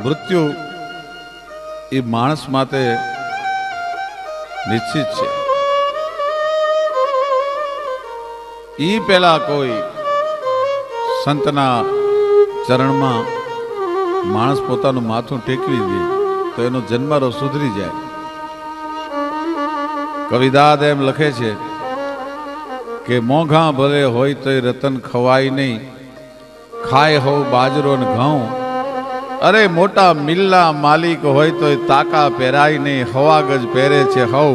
મૃત્યુ એ માણસ માટે નિશ્ચિત છે. એ પેલા કોઈ સંતના ચરણમાં માણસ પોતાનું માથું ટેકવી દે તો એનો જન્મારો સુધરી જાય. કવિદાદ એમ લખે છે કે મોંઘા ભલે હોય તો રતન ખવાય નહીં, ખાય હોવ બાજરો ને ઘઉં. અરે મોટા મિલ્લા માલિક હોય તો તાકા પહેરાય નહીં, હવા ગજ પહેરે છે હવ.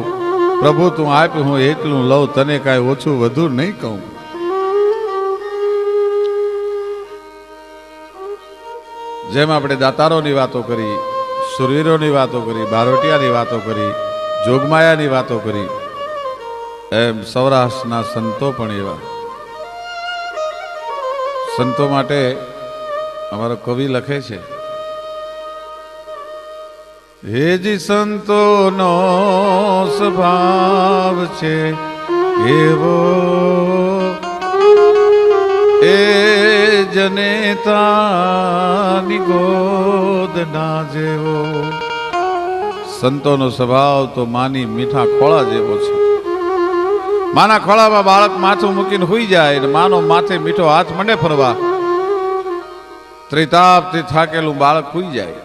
પ્રભુ તું આપ હું એટલું લઉં, તને કાંઈ ઓછું વધુ નહીં કહું. જેમ આપણે દાતારોની વાતો કરી, સુરવીરોની વાતો કરી, બારોટિયાની વાતો કરી, જોગમાયાની વાતો કરી, એમ સૌરાષ્ટ્રના સંતો પણ એવા. સંતો માટે અમારો કવિ લખે છે, હેજી સંતોનો સ્વભાવ છે એવો, એ જનેતાની ગોદ ના જેવો. સંતોનો સ્વભાવ તો માની મીઠા ખોળા જેવો છે. માના ખોળામાં બાળક માથું મૂકીને હુઈ જાય ને માનો માથે મીઠો હાથ મંડે ફરવા. ત્રિતાપથી થાકેલું બાળક હુઈ જાય.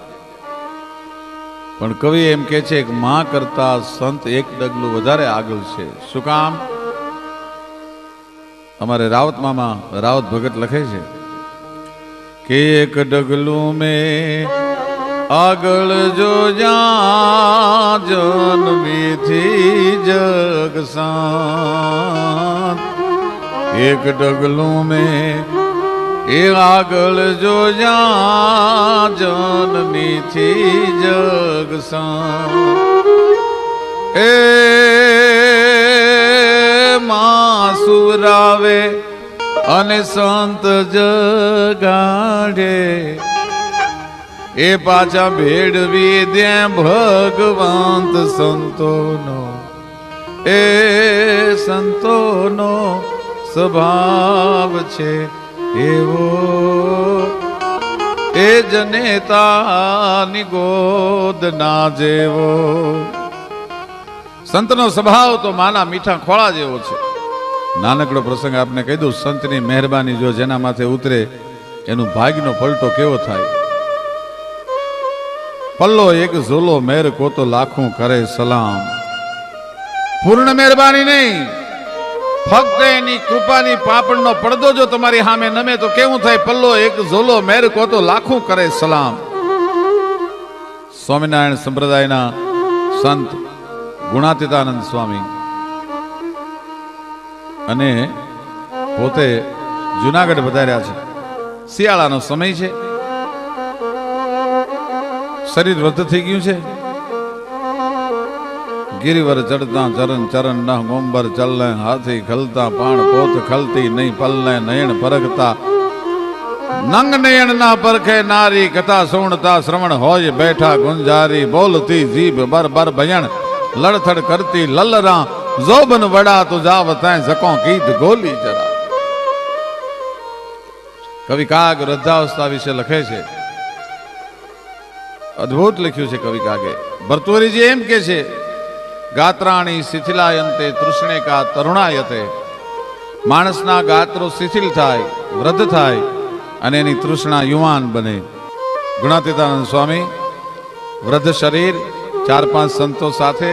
પણ કવિ એમ કે છે કે માં કરતા સંત એક ડગલું વધારે આગળ છે. શું કામ? અમારે રાવત મામા રાવત ભગત લખે છે કે એક ડગલું મેં આગળ જો જા જન્મીથી જગ સાંત. એક ડગલું મેં એ આગળ જો જા જન્મીથી જગ સાંત. એ માં સુરાવે અને સંત જગાડે, એ પાછા ભેળવી દે ભગવંત સંતોનો. એ સંતોનો સ્વભાવ છે એવો, એ જનેતાની ગોદ ના જેવો. સંતનો સ્વભાવ તો માના મીઠા ખોળા જેવો છે. નાનકડો પ્રસંગ આપને કહી દઉં. સંતની મહેરબાની જો જેના માથે ઉતરે એનું ભાગ્યનો પલટો કેવો થાય. પલ્લો એક ઝોલો મેર કો તો લાખું કરે સલામ. પૂર્ણ મહેરબાની નહીં, ફક્ત એની કૃપાની પાપણનો પડદો જો તમારી સામે નમે તો કેવું થાય? પલ્લો એક ઝોલો મેર કો તો લાખું કરે સલામ. સ્વામિનારાયણ સંપ્રદાયના સંત ગુણાતીતાનંદ સ્વામી અને પોતે જુનાગઢ વધાર્યા છે. શિયાળાનો સમય છે, શરીર વૃદ્ધ થઈ ગયું છે. ગિરિવર ચડતા ચરણ ચરણ ન ગોંબર ચલને, હાથી ખલતા પાણ પોત ખલતી નહીં પલને, નયન પરગતા નંગ નયન ના પરખે નારી, કથા સુણતા શ્રવણ હોય બેઠા ગુંજારી. બોલતી જીભ બર બર ભયણ લડથડ કરતી લલરા, જોબન વડા તું જાવ તૈ જકો કીધ ગોલી જરા. કવિ કાગ વૃદ્ધાવસ્થા વિશે લખે છે, અદ્ભુત લખ્યું છે કવિ કાગે. ભર્તુહરીજી એમ કે છે, ગાત્રાણી શિથિલાયંતે તૃષ્ણેકા તરુણાયતે. માણસના ગાત્રો શિથિલ થાય, વૃદ્ધ થાય અને એની તૃષ્ણા યુવાન બને. ગુણાતીતાનંદ સ્વામી વૃદ્ધ શરીર 4-5 સંતો સાથે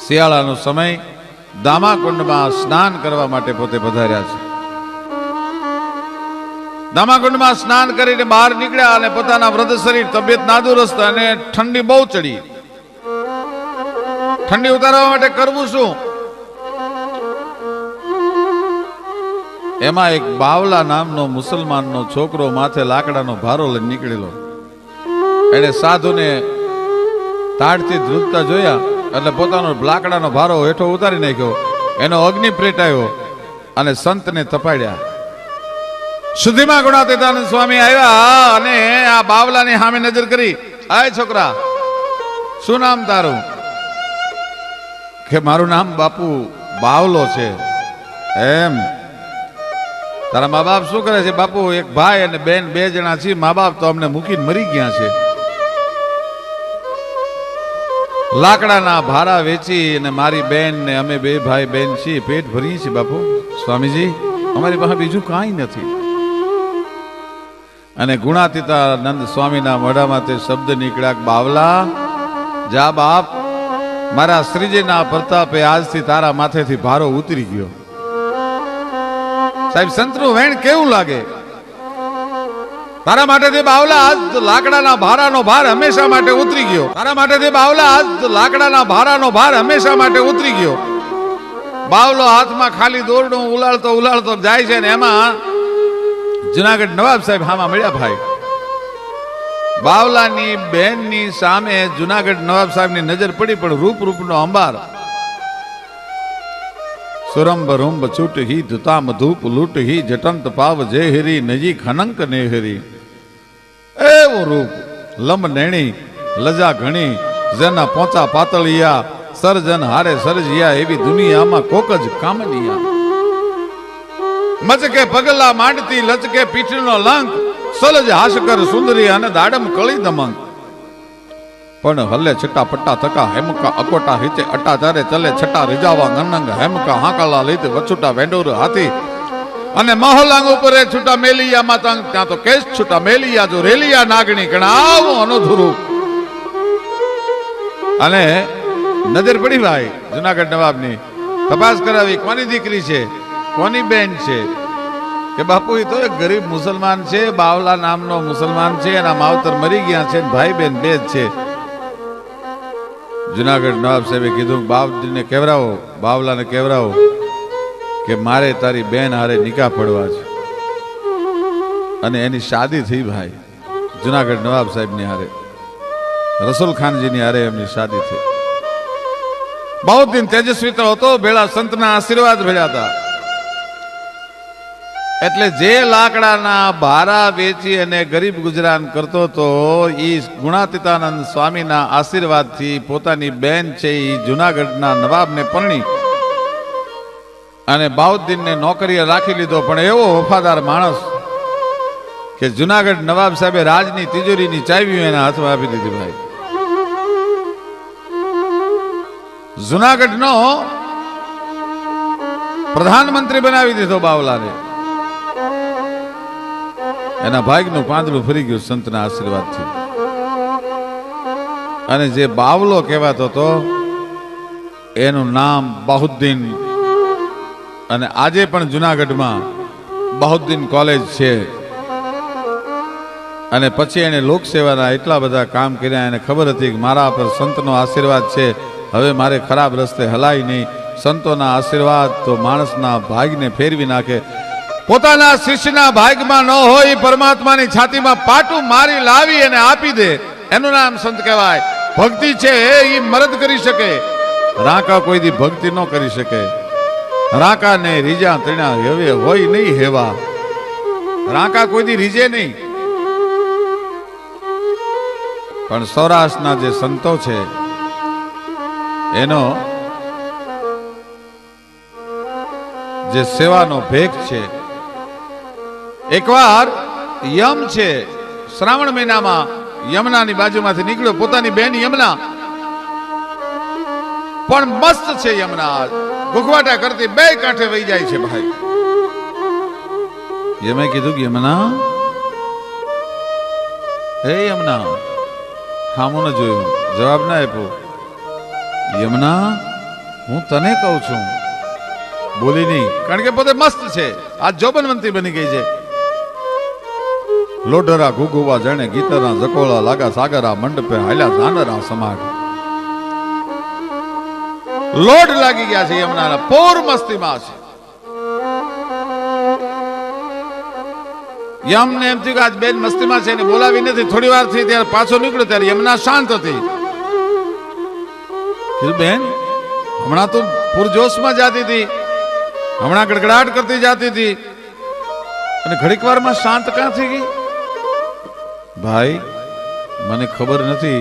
શિયાળાનો સમય દામાકુંડમાં સ્નાન કરવા માટે પોતે પધાર્યા છે. દામાકુંડમાં સ્નાન કરીને બહાર નીકળ્યા અને પોતાના વૃદ્ધ શરીર, તબિયત નાદુરસ્ત અને ઠંડી બહુ ચડી. ઠંડી ઉતારવા માટે કરવું શું? એમાં એક બાવલા નામનો મુસલમાનનો છોકરો માથે લાકડાનો ભારો લઈને નીકળેલો. એને સાધુને તાડથી ધ્રુજતા જોયા એટલે પોતાનો લાકડાનો ભારો હેઠો ઉતારી નાખ્યો. એનો અગ્નિ પેટાયો અને સંતને તપાડ્યા. સુધીમાં ગુણાતીતાનંદ સ્વામી આવ્યા અને આ બાવલાની સામે નજર કરી. આય છોકરા, શું નામ તારું? કે મારું નામ બાપુ બાવલો છે. એમ તારા મા બાપ શું કરે છે? બાપુ એક ભાઈ અને બેન 2 જણા છીએ, મા બાપ તો અમને મૂકીને મરી ગયા છે. લાકડાના ભારા વેચી અને મારી બેન ને અમે 2 ભાઈ બેન છીએ, પેટ ભરીએ છીએ બાપુ. સ્વામીજી અમારી પાસે બીજું કાંઈ નથી. અને ગુણાતીતાનંદ સ્વામીના મોઢામાં તે શબ્દ નીકળ્યા, બાવલા જા બાપ, મારા શ્રીજીના પ્રતાપે આજથી તારા માથેથી ભારો ઉતરી ગયો. સાહેબ સંતનું વેણ કેવું લાગે? તારા માટેથી બાવલા આજ લાકડાના ભારાનો ભાર હંમેશા માટે ઉતરી ગયો. તારા માટેથી બાવલા આજ લાકડાના ભારાનો ભાર હંમેશા માટે ઉતરી ગયો. બાવલો હાથમાં ખાલી દોરડું ઉલાળતો ઉલાળતો જાય છે ને એમાં જુનાગઢ નવાબ સાહેબ હામાં મળ્યા. ભાઈ બાવલાની બેનની સામે જુનાગઢ નવાબ સાહેબની નજર પડી, પણ રૂપનો અંબાર. સુરંબ રૂંબ છૂટ હી ધુતામ ધૂપ લૂટ હી જટંત પાવ જે હેરી નજી ખનંક ને હેરી. એવું રૂપ લંબ નેણી લજા ઘણી જેના પોચા પાતળિયા સર્જન હારે સર્જિયા એવી દુનિયામાં કોક જ કામનિયા. મચકે પગલા માંડતી લચકે પીઠનો લંક સલજ હાશકર સુંદરી અને દાડમ કળી દમંક. પણ હલે છટા પટ્ટા તકા હેમકા અકોટા હિચે અટા ચારે ચલે છટા રીજાવા ગનંગ હેમકા હાકલા લીધ વછુટા વેંડોર હાથી અને મહોલાંગ ઉપરે છૂટા મેલિયા માતંગ ત્યાં તો કેસ છૂટા મેલિયા જો રેલિયા નાગણી ગણાવો અનોધુરું. અને નજર પડી ભાઈ જુનાગઢ નવાબની. તપાસ કરાવી કોની દીકરી છે, કોની બેન છે? કે બાપુ એ તો એક ગરીબ મુસલમાન છે, બાવલા નામનો મુસલમાન છે, એના માવતર મરી ગયા છે, ભાઈ બેન 2 જ છે. જુનાગઢ નવાબ સાહેબે કીધું, બાપજીને કહેવરાવો, બાવલાને કહેવરાવો કે મારે તારી બેન હારે નિકાહ પડવા છે. અને એની શાદી થઈ ભાઈ જુનાગઢ નવાબ સાહેબની હારે, રસુલ ખાનજીની હારે એમની શાદી થઈ. બહુ દિન તેજસ્વી તો હતો, ભેળા સંતના આશીર્વાદ ભેળ્યા હતા. એટલે જે લાકડાના ભારા વેચી અને ગરીબ ગુજરાન કરતો હતો, એ ગુણાતીતાનંદ સ્વામીના આશીર્વાદથી પોતાની બેન છે એ જુનાગઢના નવાબને પરણી અને બાઉદ્દીનને નોકરીએ રાખી લીધો. પણ એવો વફાદાર માણસ કે જુનાગઢ નવાબ સાહેબે રાજની તિજોરીની ચાવીઓ એના હાથમાં આપી દીધી. ભાઈ જુનાગઢનો પ્રધાનમંત્રી બનાવી દીધો બાવલાને. એના ભાગનું પાંદડું ફરી ગયું સંતના આશીર્વાદથી. અને જે બાવલો કહેવાતો હતો એનું નામ બાઉદ્દીન. અને આજે પણ જુનાગઢમાં બાઉદ્દીન કોલેજ છે. અને પછી એને લોકસેવાના એટલા બધા કામ કર્યા. એને ખબર હતી કે મારા પર સંતનો આશીર્વાદ છે, હવે મારે ખરાબ રસ્તે હલાય નહીં. સંતોના આશીર્વાદ તો માણસના ભાગને ફેરવી નાખે. પોતાના શિષ્યના ભાગમાં ન હોય પરમાત્માની છાતીમાં પાટું મારી લાવી અને આપી દે, એનું નામ સંત કહેવાય. ભક્તિ છે એ મરદ કરી શકે, રાકા કોઈ દી ભક્તિ ન કરી શકે. રાકા ને રીજા તણ્યા હવે હોય નહીં હેવા. રાકા કોઈ દી રીજે નહીં. પણ સૌરાષ્ટ્રના જે સંતો છે એનો જે સેવાનો ભેખ છે. એકવાર યમ છે શ્રાવણ મહિનામાં યમુનાની બાજુમાંથી નીકળ્યો, પોતાની બેન યમુના પણ મસ્ત છે. યમુના ગુગવાટા કરતી 2 કાંઠે વહી જાય છે. ભાઈ યમે કીધું કે યમુના, હે યમુના, સામું ન જોયું, જવાબ ના આપ્યો. યમુના હું તને કહું છું, બોલી નહીં, કારણ કે પોતે મસ્ત છે. આ જોબનવંતી બની ગઈ છે. લોઢરા ઘુઘુવા જાણે ગીતરા જકોળા લાગા સાગરા મંડપે હાલ્યા ઝાનરા સમાગ. લોઢ લાગી ગયા છે યમુનાના, પૂર મસ્તીમાં છે. યમને એમ થયું કે આજ બેન મસ્તીમાં છે, એને બોલાવી નથી. થોડી વાર થઈ ત્યારે પાછો નીકળ્યો ત્યારે યમુના શાંત હતી. કીધું બેન, હમણાં તો પૂરજોશમાં જાતી હતી, હમણાં ગડગડાટ કરતી જાતી હતી, અને ઘડીક વારમાં શાંત ક્યાં થઈ ગઈ? ભાઈ મને ખબર નથી,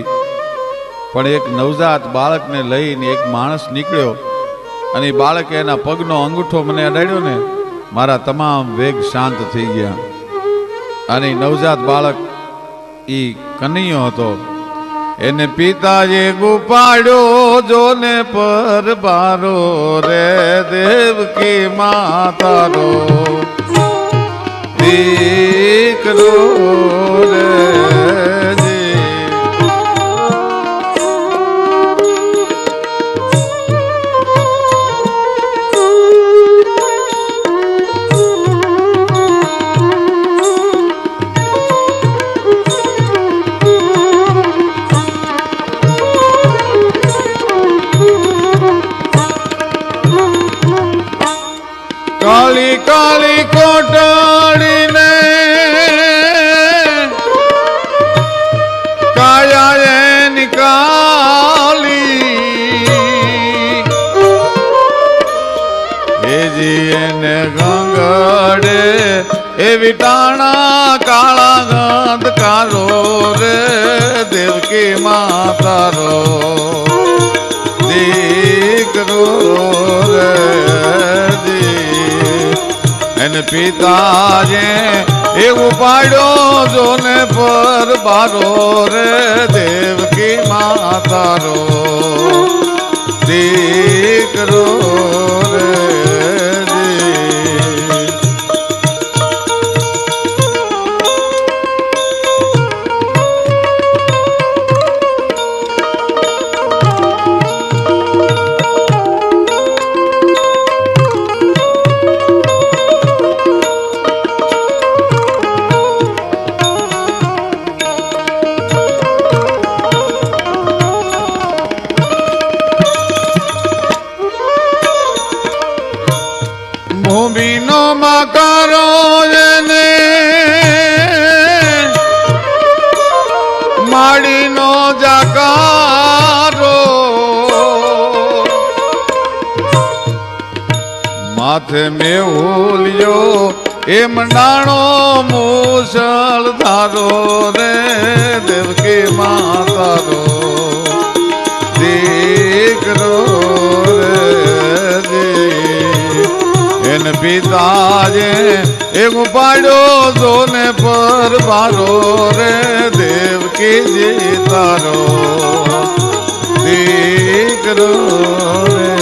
પણ એક નવજાત બાળકને લઈને એક માણસ નીકળ્યો અને એ બાળકે એના પગનો અંગૂઠો મને અડાડ્યો ને, મારા તમામ વેગ શાંત થઈ ગયા. અને નવજાત બાળક ઈ કનૈયો હતો. એને પિતાએ ગુપાડ્યો જોને પર બારો રે દેવકી માતારો દીકરો રે. કાળી કાળી કોટડીને કાયા એની કાલી એજી એને ગંગડે એવી ટાણા કાળા ગંધ કારો રે દેવકી માતારો દીકરો રે. એને પિતાજે એવું પાડ્યો જોને પર બારો રે દેવકી માતારો દીકરો રે. ભૂમિનો મકારો એને માડીનો જાકારો માથે મેહુલિયો એ મંડાણો મૂસળ ધારો રે દેવકી માતારો દીકરો રે. એને પિતાજે એક પાડ્યો જોને પર બારો રે દેવકીજી તારો દીકરો રે.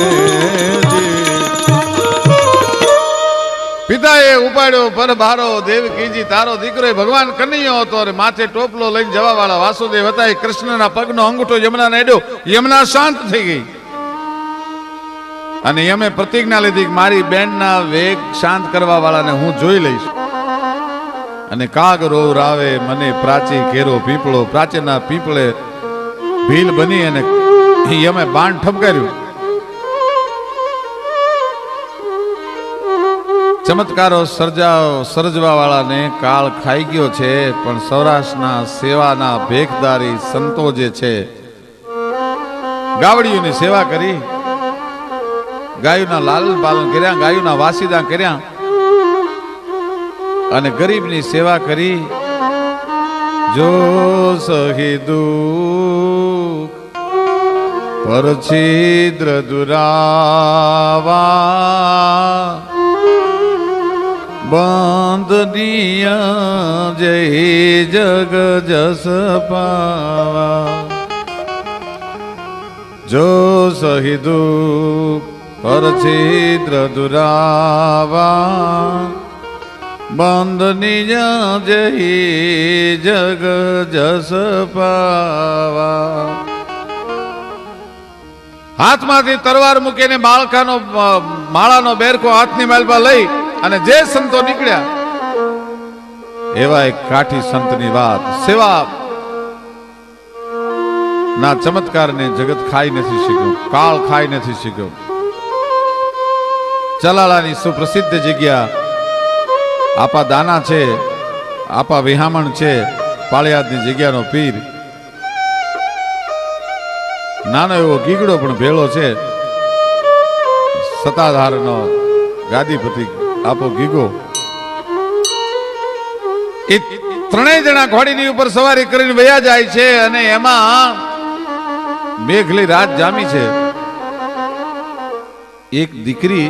પિતાએ ઉપાડ્યો પર બારો દેવકીજી તારો દીકરો ભગવાન કનૈયો હતો. માથે ટોપલો લઈને જવા વાળા વાસુદેવ હતા. કૃષ્ણના પગનો અંગૂઠો યમુનાને અડ્યો. યમુના શાંત થઈ ગઈ અને એમે પ્રતિજ્ઞા લીધી કે મારી બેનના વેગ શાંત કરવા વાળાને હું જોઈ લઈશ. અને કાગ રોવ રાવે મને પ્રાચી કેરો પીપળો. પ્રાચીના પીપળે ભીલ બની અને એમે બાણ ઠપકાર્યું. ચમત્કારો સર્જવા વાળાને કાળ ખાઈ ગયો છે, પણ સૌરાષ્ટ્રના સેવાના ભેખદારી સંતો જે છે ગાવડીઓની સેવા કરી, ગાયોના લાલન પાલન કર્યા, ગાયોના વાસીદા કર્યા અને ગરીબની સેવા કરી. જો સહી દુઃખ પર છિદ્ર દુરાવા બંધનીય જય જગ જસ પાવા. જો સહી દુઃખ પર છિદ્ર દુરાવા બંધનીય જય જગ જસ પાવા. હાથમાંથી તરવાર મૂકીને માળખાનો માળાનો બેરકો હાથની માલમાં લઈ અને જે સંતો નીકળ્યા એવા એક કાઠી સંતની વાત. સેવા ના ચમત્કારને જગત ખાઈ નથી શક્યો, કાળ ખાઈ નથી શક્યો. ચલાલાની સુપ્રસિદ્ધ જગ્યા આપા દાના છે, આપા વિહામણ છે, પાળિયાદની જગ્યાનો પીર. નાનો એવો ગીગડો પણ ભેળો છે, સતાધારનો ગાદીપતિ આપો ગીગો. એ ત્રણેય જણા ઘોડીની ઉપર સવારી કરીને વયા જાય છે અને એમાં મેઘલી રાત જામી છે. એક દીકરી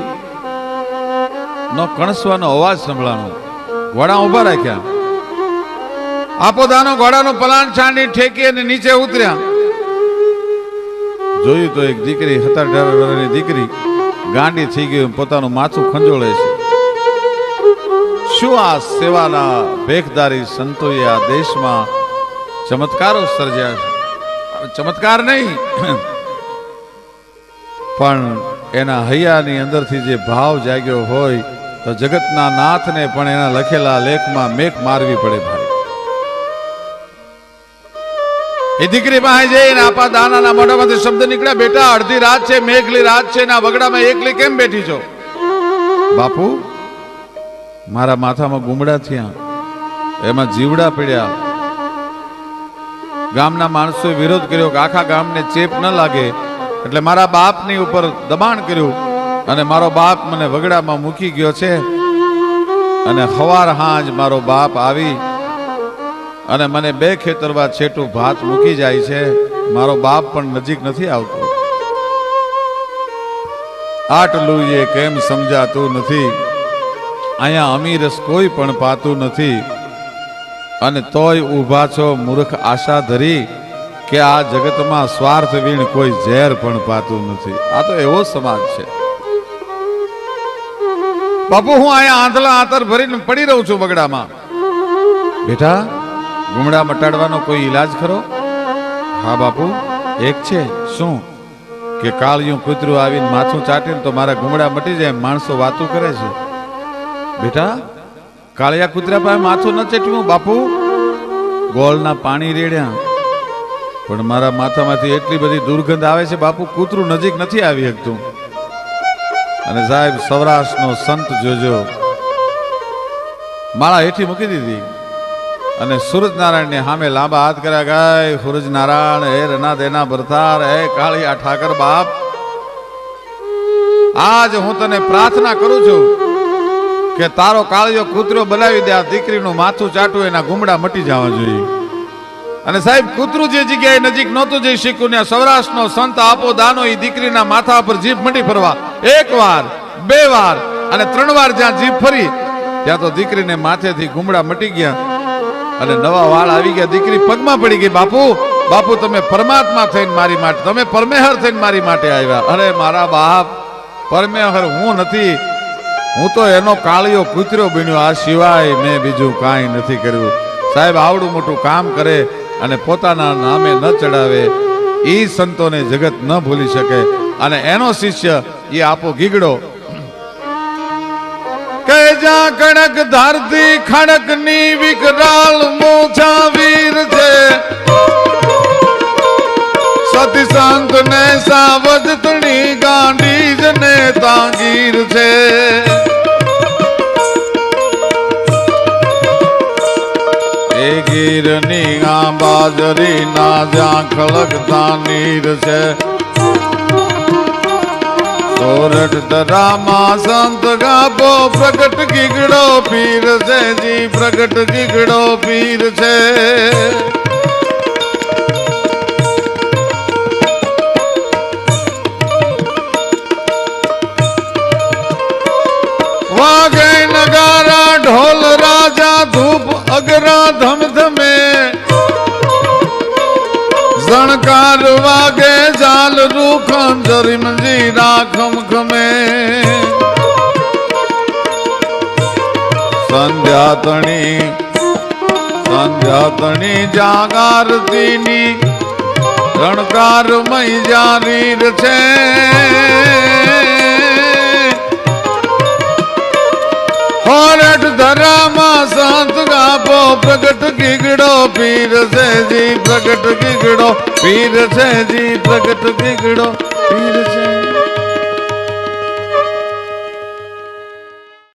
નો કણસવાનો અવાજ સંભળાણો. ઘોડા ઉભા રાખ્યા. આપોદાનો ઘોડાનો પલાણ છાંડી ઠેકી અને નીચે ઉતર્યા. જોયું તો એક દીકરી 17-18 વર્ષની દીકરી ગાંડી થઈ ગઈ, પોતાનું માથું ખંજોળે છે. શું આ સેવાના ભેખદારી સંતોએ આ દેશમાં ચમત્કારો સર્જ્યા છે. ચમત્કાર નહીં પણ એના હૈયાની અંદરથી જે ભાવ જાગ્યો હોય તો જગતના નાથને પણ એના લખેલા લેખમાં મેઘ મારવી પડે ભાઈ. એ દીકરી પાસે જઈને આપા દાનાના મોઢામાંથી શબ્દ નીકળ્યા, બેટા અડધી રાત છે, મેઘલી રાત છે, ના વગડામાં એકલી કેમ બેઠી છો? બાપુ મારા માથામાં ગુમડા થયા, એમાં જીવડા પડ્યા. ગામના માણસોએ વિરોધ કર્યો કે આખા ગામને ચેપ ન લાગે, એટલે મારા બાપની ઉપર દબાણ કર્યું અને મારો બાપ મને વગડામાં મૂકી ગયો છે. અને સવાર હાંજ મારો બાપ આવી અને મને 2 ખેતરવા છેટું ભાત મૂકી જાય છે. મારો બાપ પણ નજીક નથી આવતો. આટલું એ કેમ સમજાતું નથી? અહીંયા અમીરસ કોઈ પણ પાતું નથી અને તોય ઊભા છો મૂર્ખ આશા ધરી કે આ જગતમાં સ્વાર્થ વીણ કોઈ ઝેર પણ પાતું નથી. આ તો એવો સમાજ છે. બાપુ હું અહીંયા આંધળા આંતર ભરીને પડી રહું છું બગડામાં. બેટા ગુમડા મટાડવાનો કોઈ ઈલાજ ખરો? હા બાપુ એક છે. શું? કે કાળિયું કૂતરું આવીને માથું ચાટીને તો મારા ગુમડા મટી જાય. માણસો વાતું કરે છે. બેટા કાળિયા કૂતરા પાસે માથું ન ચેટવું. બાપુ ગોળના પાણી રેડ્યા પણ મારા માથામાંથી એટલી બધી દુર્ગંધ આવે છે બાપુ, કૂતરું નજીક નથી આવી શકતું. અને સાહેબ સૌરાષ્ટ્રનો સંત જોજો, માળા હેઠી મૂકી દીધી અને સૂરજનારાયણને સામે લાંબા હાથ કર્યા. ગાય સૂરજનારાયણ હે રના દેના ભરતાર હે કાળિયા ઠાકર બાપ, આજ હું તને પ્રાર્થના કરું છું કે તારો કાળિયો કૂતરો બનાવી દે. આ દીકરીનું માથું ચાટું, એના ગુમડા મટી જવા જોઈએ. અને સાહેબ કૂતરું જે જગ્યાએ નજીક નહોતું જઈ શીખ્યું ને સૌરાષ્ટ્રનો સંત આપો દાનો એ દીકરીના માથા પર જીભ મટી ફરવા. 1 વાર 2 વાર અને 3 વાર જ્યાં જીભ ફરી ત્યાં તો દીકરીને માથેથી ગુમડા મટી ગયા અને નવા વાળ આવી ગયા. દીકરી પગમાં પડી ગઈ. બાપુ બાપુ તમે પરમાત્મા થઈને મારી માટે, તમે પરમેહર થઈને મારી માટે આવ્યા. અરે મારા બાપ, પરમેહર હું નથી, હું તો એનો કાળિયો કૂતરો બન્યો. આ સિવાય મેં બીજું કાંઈ નથી કર્યું. સાહેબ આવડું મોટું કામ કરે અને પોતાના નામે ન ચડાવે એ સંતોને જગત ન ભૂલી શકે. અને એનો શિષ્ય એ આપો ગીગડો કે જા કણક ધરતી ખડક ની વિકરાળ મોછા વીર છે, સતી સંત ને સાવજ તણી ગાંડી જને તાંગીર છે. એ ગીરની બાજરી ના જ્યાં ખળગતા નીર છે, સોરઠ દરામાં સંત ગાપો પ્રગટ ગીગડો પીર છે જી, પ્રગટ ગીગડો પીર છે. વાગે નગારા ઢોલ રાજા ધૂપ અગરા ધમધમે, ઝણકાર વાગે જાલ રૂખન જરી મંજીરા ખમખમે. સંધ્યા તણી જાગારતીની રણકાર મય જારીર છે. હોરઠ ધરામાં સંત ગાપો પ્રગટ ગીગડો પીર છે જી, પ્રગટ ગીગડો પીર છે જી, પ્રગટ ગીગડો પીર છે.